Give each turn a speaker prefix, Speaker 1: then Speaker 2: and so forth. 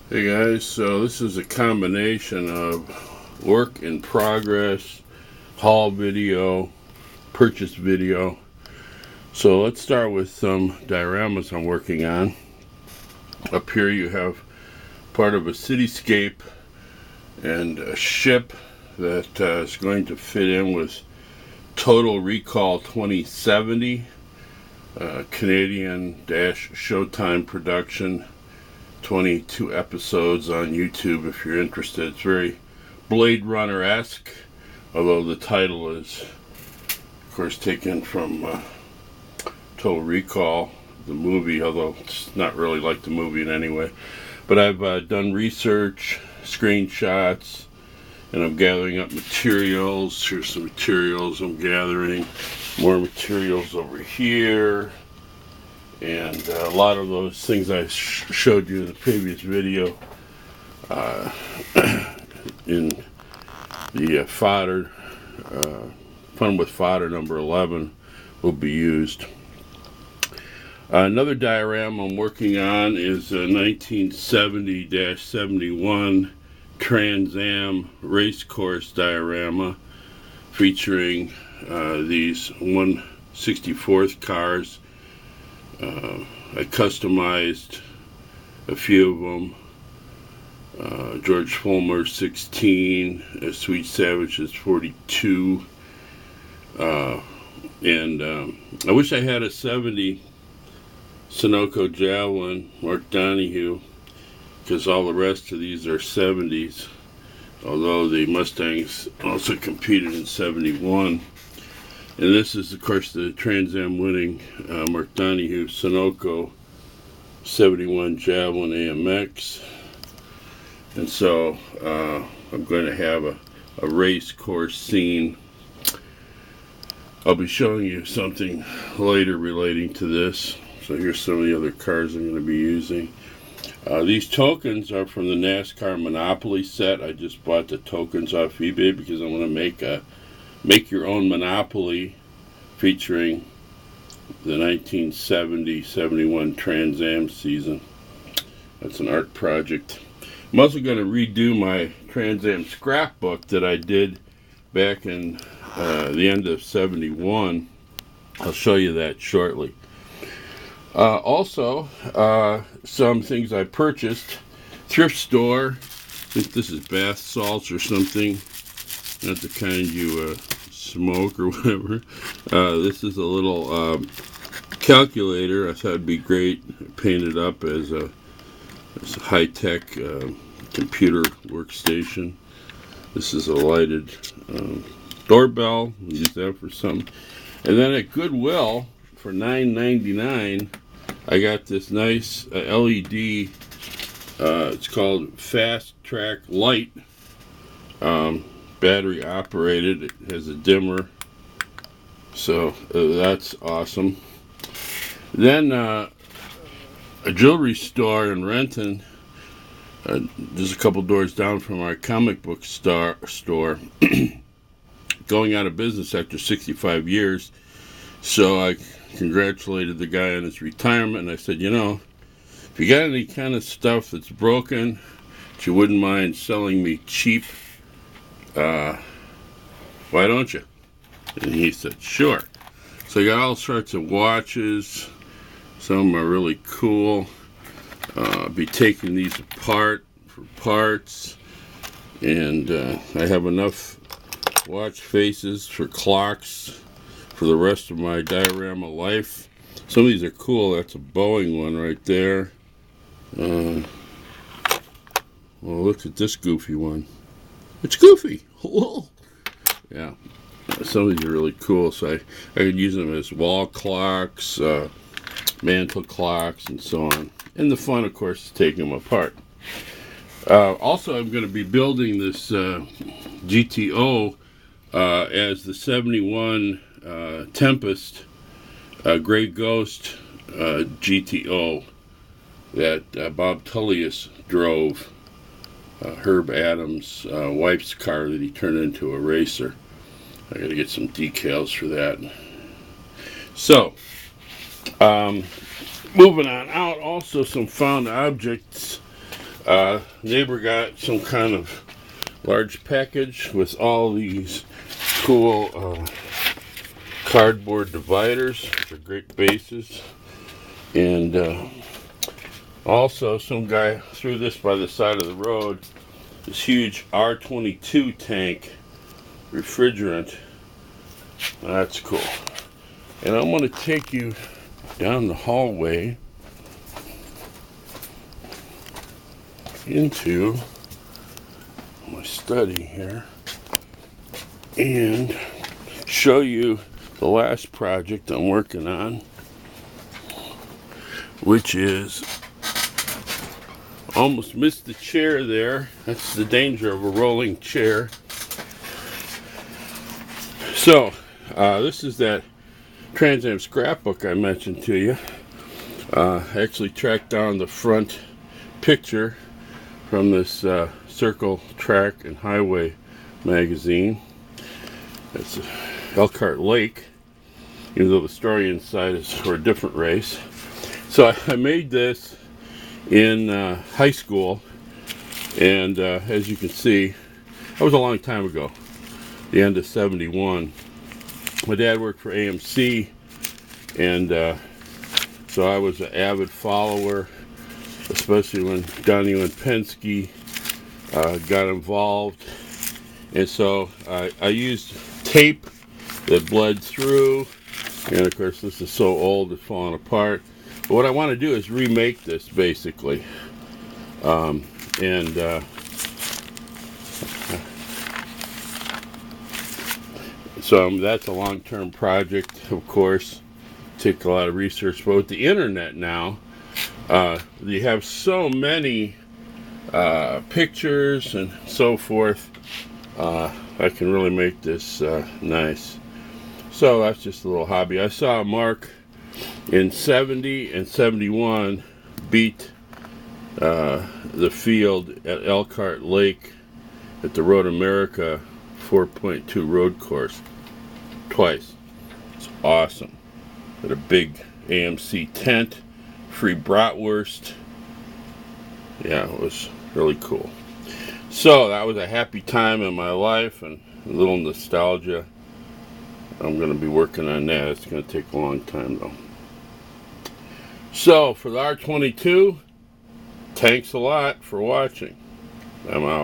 Speaker 1: Hey guys, so this is a combination of work in progress, haul video, purchase video. So let's start with some dioramas I'm working on. Up here you have part of a cityscape and a ship that is going to fit in with Total Recall 2070, Canadian-Showtime production. 22 episodes on YouTube if you're interested. It's very Blade Runner-esque, although the title is, of course, taken from Total Recall, the movie, although it's not really like the movie in any way. But I've done research, screenshots, and I'm gathering up materials. Here's some materials I'm gathering. More materials over here. And a lot of those things I showed you in the previous video in the fodder, Fun with Fodder number 11 will be used. Another diorama I'm working on is a 1970-71 Trans Am race course diorama featuring these 1/64th cars. I customized a few of them. George Fulmer 16, Sweet Savages 42, and I wish I had a 70 Sunoco Javelin, Mark Donahue, because all the rest of these are 70s, although the Mustangs also competed in 71. And this is, of course, the Trans Am winning Mark Donahue Sunoco 71 Javelin AMX. And so I'm going to have a race course scene. I'll be showing you something later relating to this. So here's some of the other cars I'm going to be using. These tokens are from the NASCAR Monopoly set. I just bought the tokens off eBay because I want to make your own Monopoly featuring the 1970-71 Trans Am season. That's an art project. I'm also going to redo my Trans Am scrapbook that I did back in the end of 71. I'll show you that shortly. Also, some things I purchased. Thrift store. I think this is bath salts or something. Not the kind you smoke or whatever. This is a little calculator. I thought it'd be great. Paint it up as a high-tech computer workstation. This is a lighted doorbell. Use that for something. And then at Goodwill for $9.99, I got this nice LED. It's called Fast Track Light. Battery operated. It has a dimmer, so that's awesome. Then a jewelry store in Renton, just a couple doors down from our comic book store, going out of business after 65 years. So I congratulated the guy on his retirement, and I said, you know, if you got any kind of stuff that's broken that you wouldn't mind selling me cheap, why don't you? And he said, sure. So I got all sorts of watches. Some are really cool. I'll be taking these apart for parts. And I have enough watch faces for clocks for the rest of my diorama life. Some of these are cool. That's a Boeing one right there. Well, look at this goofy one. It's goofy. Yeah, some of these are really cool, so I could use them as wall clocks, mantle clocks, and so on. And the fun, of course, is taking them apart. Also, I'm going to be building this GTO as the 71 Tempest Gray Ghost GTO that Bob Tullius drove. Herb Adams' wife's car that he turned into a racer. I got to get some decals for that. So, moving on out, also some found objects. Neighbor got some kind of large package with all these cool cardboard dividers. They're great bases. And also some guy threw this by the side of the road, this huge R22 tank refrigerant. That's cool. And I'm going to take you down the hallway into my study here and show you the last project I'm working on, which is, almost missed the chair there. That's the danger of a rolling chair. So this is that Trans Am scrapbook I mentioned to you. I actually tracked down the front picture from this Circle, Track, and Highway magazine. It's Elkhart Lake, even though the story inside is for a different race. So I made this in high school, and as you can see, that was a long time ago, the end of '71. My dad worked for AMC, and so I was an avid follower, especially when Donnie and Penske got involved. And so I used tape that bled through, and of course this is so old it's falling apart. But what I want to do is remake this basically, so that's a long-term project, of course. Take a lot of research, but with the internet now, you have so many pictures and so forth. I can really make this nice. So that's just a little hobby. I saw Mark in '70 and '71 beat the field at Elkhart Lake at the Road America 4.2 road course twice. It's awesome. Got a big AMC tent, free bratwurst. Yeah, it was really cool. So that was a happy time in my life and a little nostalgia. I'm going to be working on that. It's going to take a long time though. So for the R22, thanks a lot for watching. I'm out.